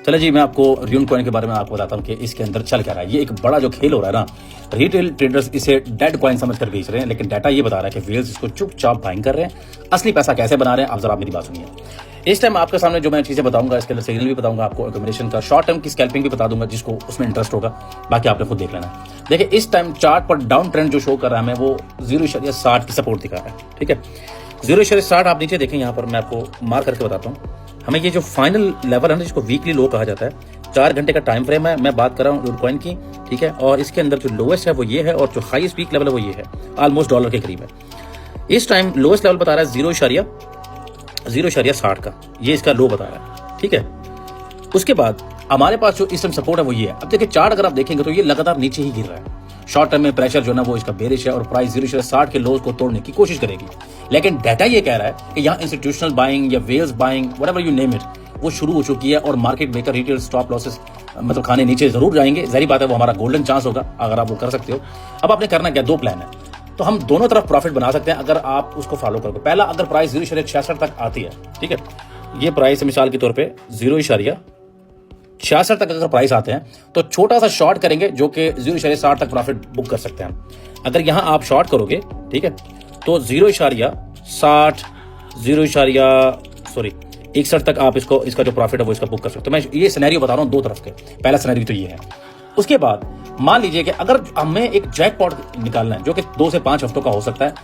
चलो जी, मैं आपको र्यून कॉइन के बारे में आपको बताता हूँ कि इसके अंदर चल क्या रहा है। ये एक बड़ा जो खेल हो रहा है ना, रिटेल ट्रेडर्स इसे डेड कॉइन समझकर बेच रहे हैं, लेकिन डाटा ये बता रहा है कि व्हेल्स इसको चुपचाप बाइंग कर रहे हैं। असली पैसा कैसे बना रहे हैं, आप जरा मेरी बात सुनिए। इस टाइम आपके सामने जो मैं चीजें बताऊंगा, इसके अंदर सिग्नल भी बताऊंगा आपको, एक्यूमुलेशन का, शॉर्ट टर्म की स्कैल्पिंग भी बता दूंगा, जिसको उसमें इंटरेस्ट होगा। बाकी आपने खुद देख लेना है। देखिए, इस टाइम चार्ट पर डाउन ट्रेंड जो शो कर रहा है, वो 0.60 की सपोर्ट दिखा रहा है। ठीक है, 0.60 आप नीचे देखें, यहाँ पर मैं आपको मार्क करके बताता हूँ। हमें ये जो फाइनल लेवल है ना, जिसको वीकली लो कहा जाता है, 4 घंटे का टाइम फ्रेम है, मैं बात कर रहा हूँ कॉइन की। ठीक है, और इसके अंदर जो लोएस्ट है वो ये है, और जो हाईएस्ट पीक लेवल है वो ये है, ऑलमोस्ट डॉलर के करीब है। इस टाइम लोएस्ट लेवल बता रहा है 0.60 का, ये इसका लो बता रहा है। ठीक है, उसके बाद हमारे पास जो इस टाइम सपोर्ट है वो ये है। अब देखिए, चार्ट अगर आप देखेंगे तो ये लगातार नीचे ही गिर रहा है। शॉर्ट टर्म में प्रेशर जो है ना, वो इसका बेरिश है, और प्राइस 0.60 के लोज को तोड़ने की कोशिश करेगी। लेकिन डाटा ये कह रहा है कि यहाँ इंस्टीट्यूशनल बाइंग या whales buying, whatever you name it, वो शुरू हो चुकी है, और market maker retail stop losses मतलब खाने नीचे जरूर जाएंगे। जाहिर बात है, वो हमारा गोल्डन चांस होगा अगर आप वो कर सकते हो। अब आपने करना क्या, 2 प्लान है, तो हम दोनों तरफ प्रॉफिट बना सकते हैं अगर आप उसको फॉलो करोगे। पहला, अगर प्राइस 0.66 तक आती है, ठीक है, ये प्राइस मिसाल के तौर पे 0.66 तक अगर प्राइस आते हैं, तो छोटा सा शॉर्ट करेंगे, जो कि 0.60 तक प्रॉफिट बुक कर सकते हैं। अगर यहां आप शॉर्ट करोगे, ठीक है, तो 0.61 तक आप इसका जो प्रॉफिट है वो इसका बुक कर सकते हो। मैं ये सिनेरियो बता रहा हूं 2 तरफ के। पहला सिनेरियो तो ये है। उसके बाद मान लीजिए कि अगर हमें एक जैकपॉट निकालना है, जो कि 2 से 5 हफ्तों का हो सकता है,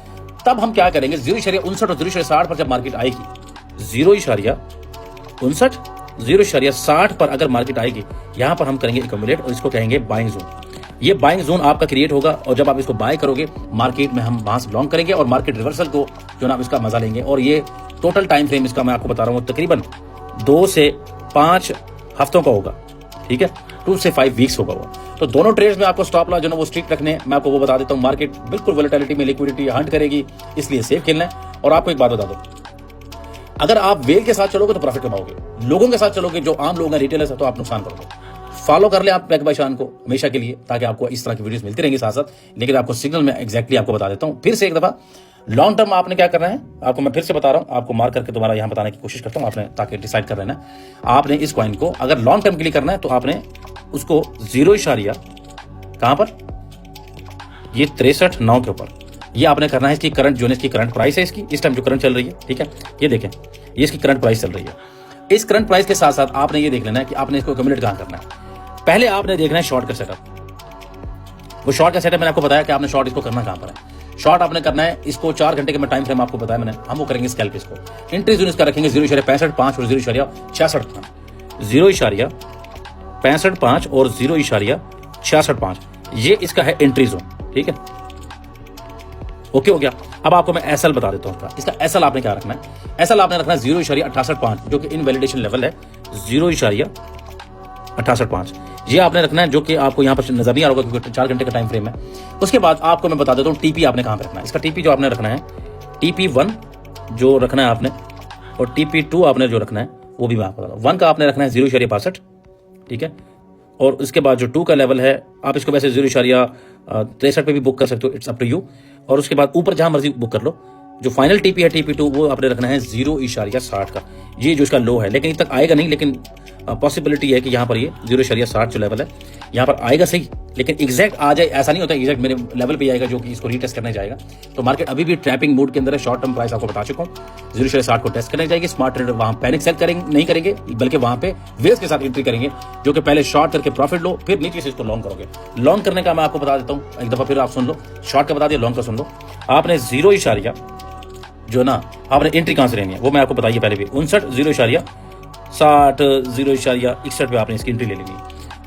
तब हम क्या करेंगे, 0.59 और 0.60 पर जब मार्केट आएगी, 0.59 0.60 पर अगर मार्केट आएगी, यहां पर हम करेंगे एक्यूमुलेट, और इसको कहेंगे बाइंग जोन। ये बाइंग जोन आपका क्रिएट होगा, और जब आप इसको बाय करोगे, मार्केट में हम वहां से लॉन्ग करेंगे, और मार्केट रिवर्सल को जो ना इसका मजा लेंगे। और ये टोटल टाइम फ्रेम इसका मैं आपको बता रहा हूं, तकरीबन 2 से 5 हफ्तों का होगा। ठीक है, 2 से 5 वीक्स होगा वो। तो दोनों ट्रेड्स में आपको स्टॉप लॉस जो ना वो स्ट्रिक्ट रखने हैं। मैं आपको वो बता देता हूं, मार्केट बिल्कुल वोलेटिलिटी में लिक्विडिटी हंट करेगी, इसलिए सेफ खेलना है। और आपको एक बात बता दो, अगर आप वेल के साथ चलोगे तो प्रॉफिट कमाओगे, लोगों के साथ चलोगे जो आम लोग हैं, रिटेलर्स हैं, तो आप नुकसान करोगे। फॉलो कर ले आप बैक बाय शान को हमेशा के लिए, ताकि आपको इस तरह की वीडियोस मिलती रहेंगी साथ साथ। लेकिन आपको सिग्नल में एग्जैक्टली आपको बता देता हूं फिर से एक दफा। लॉन्ग टर्म आपने क्या करना है, आपको मैं फिर से बता रहा हूं, आपको मार्क करके दोबारा यहां बताने की कोशिश करता हूं, आपने ताकि डिसाइड कर लेना है। आपने इस कॉइन को अगर लॉन्ग टर्म के लिए करना है, तो आपने उसको 0. कहां पर, ये 63.9 के ऊपर, ये आपने करना है। इसकी करंट जो है, इसकी करंट प्राइस है, इसकी इस टाइम जो करंट चल रही है, ठीक है, ये देखें, ये इसकी करंट प्राइस चल रही है। इस करंट प्राइस के साथ साथ आपने ये देख लेना है कि आपने इसको एक्यूमुलेट कहां करना है। पहले आपने देखना है शॉर्ट का सेटअप। वो शॉर्ट का सेटअप मैंने आपको बताया कि आपने शॉर्ट इसको करना कहां पर है। शॉर्ट आपने करना है इसको 4 घंटे के मैं टाइम फ्रेम आपको बताया मैंने, हम वो करेंगे स्कैल्प। इसको एंट्री जोन इसका रखेंगे 0.65 और 0.665, 0.65 और 0.665, ये इसका है एंट्री जोन। ठीक है, ओके हो गया। अब आपको मैं एसएल बता देता हूं इसका एसएल आपने क्या रखना है। एसएल आपने रखना है 0.685, जो कि इनवैलिडेशन लेवल है 0.685, ये आपने रखना है, जो कि आपको यहां पर नजर नहीं आ रहा होगा क्योंकि 4 घंटे का टाइम फ्रेम है। उसके बाद आपको मैं बता देता हूं टीपी आपने कहां पे रखना है। इसका टीपी जो आपने रखना है, TP1 जो रखना है आपने, और TP2 आपने जो रखना है वो भी मैं आपको बता रहा हूं। 1 का आपने रखना है 0.62, ठीक है, और उसके बाद जो 2 का लेवल है, आप इसको वैसे 0.63 पे भी बुक कर सकते हो, इट्स अप टू यू। और उसके बाद ऊपर जहां मर्जी बुक कर लो। जो फाइनल टीपी है TP2, वो आपने रखना है 0.60 का, ये जो इसका लो है, लेकिन तक आएगा नहीं, लेकिन पॉसिबिलिटी है कि यहाँ पर ये 0.60 जो लेवल है यहाँ पर आएगा सही, लेकिन एग्जैक्ट आ जाए ऐसा नहीं होता, एग्जैक्ट मेरे लेवल पे आएगा जो कि इसको रीटेस्ट करने जाएगा। तो मार्केट अभी भी ट्रैपिंग मूड के अंदर है। शॉर्ट टर्म प्राइस आपको बता चुका हूँ, 0.60 को टेस्ट करने जाएगी। स्मार्ट ट्रेडर वहां पैनिक सेल नहीं करेंगे, बल्कि वहां पे वेव्स के साथ एंट्री करेंगे, जो कि पहले शॉर्ट करके प्रॉफिट लो, फिर नीचे से इसको लॉन्ग करोगे। लॉन्ग करने का मैं आपको बता देता हूँ एक दफा, फिर आप सुन लो। शॉर्ट का बता दिया, लॉन्ग का सुन लो। आपने 0. जो ना आपने एंट्री कहां से लेनी है वो मैं आपको बताइए पहले भी, 59, 0.60, 0.61 पे आपने इसकी एंट्री ले लेनी है।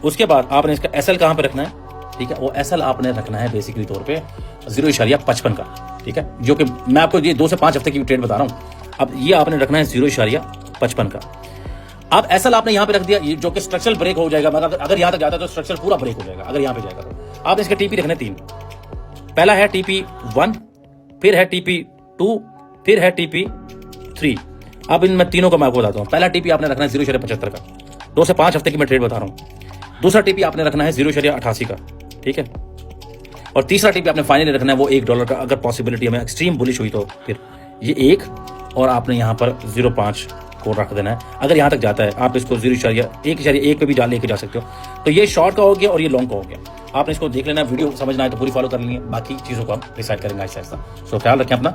उसके बाद आपने इसका एसएल कहां पे रखना है, ठीक है, वो एसएल आपने रखना है बेसिकली तौर पे 0.55 का, ठीक है, जो कि मैं आपको ये 2 से 5 हफ्ते की ट्रेड बता रहा हूं। अब ये आपने रखना है 0.55 का। अब एसएल आपने यहां पे रख दिया, ये जो कि स्ट्रक्चरल ब्रेक हो जाएगा, मगर अगर यहां तक जाता है तो स्ट्रक्चर पूरा ब्रेक हो जाएगा। अगर यहां पे जाएगा तो आपने इसके टीपी रखने 3। पहला है TP1, फिर है TP2, फिर है TP3। अब इन मैं तीनों का मैं आपको बताता हूं। पहला टीपी आपने रखना है 0.75 का, 2 से 5 हफ्ते की मैं ट्रेड बता रहा हूं। दूसरा टीपी आपने रखना है 0.88 का, ठीक है, और तीसरा टीपी आपने फाइनली रखना है वो $1 का। अगर पॉसिबिलिटी हमें एक्सट्रीम बुलिश हुई तो फिर ये 1, और आपने यहां पर 0.5 इसको रख देना है। अगर यहाँ तक जाता है आप इसको 0.1 पे भी लेके जा सकते हो। तो ये शॉर्ट का हो गया और ये लॉन्ग का हो गया। आपने इसको देख लेना, वीडियो समझना है तो पूरी फॉलो कर लेंगे, बाकी चीज़ों को हम डिसाइड करेंगे आहिस्ता आहिस्ता। सो ख्याल रखें अपना।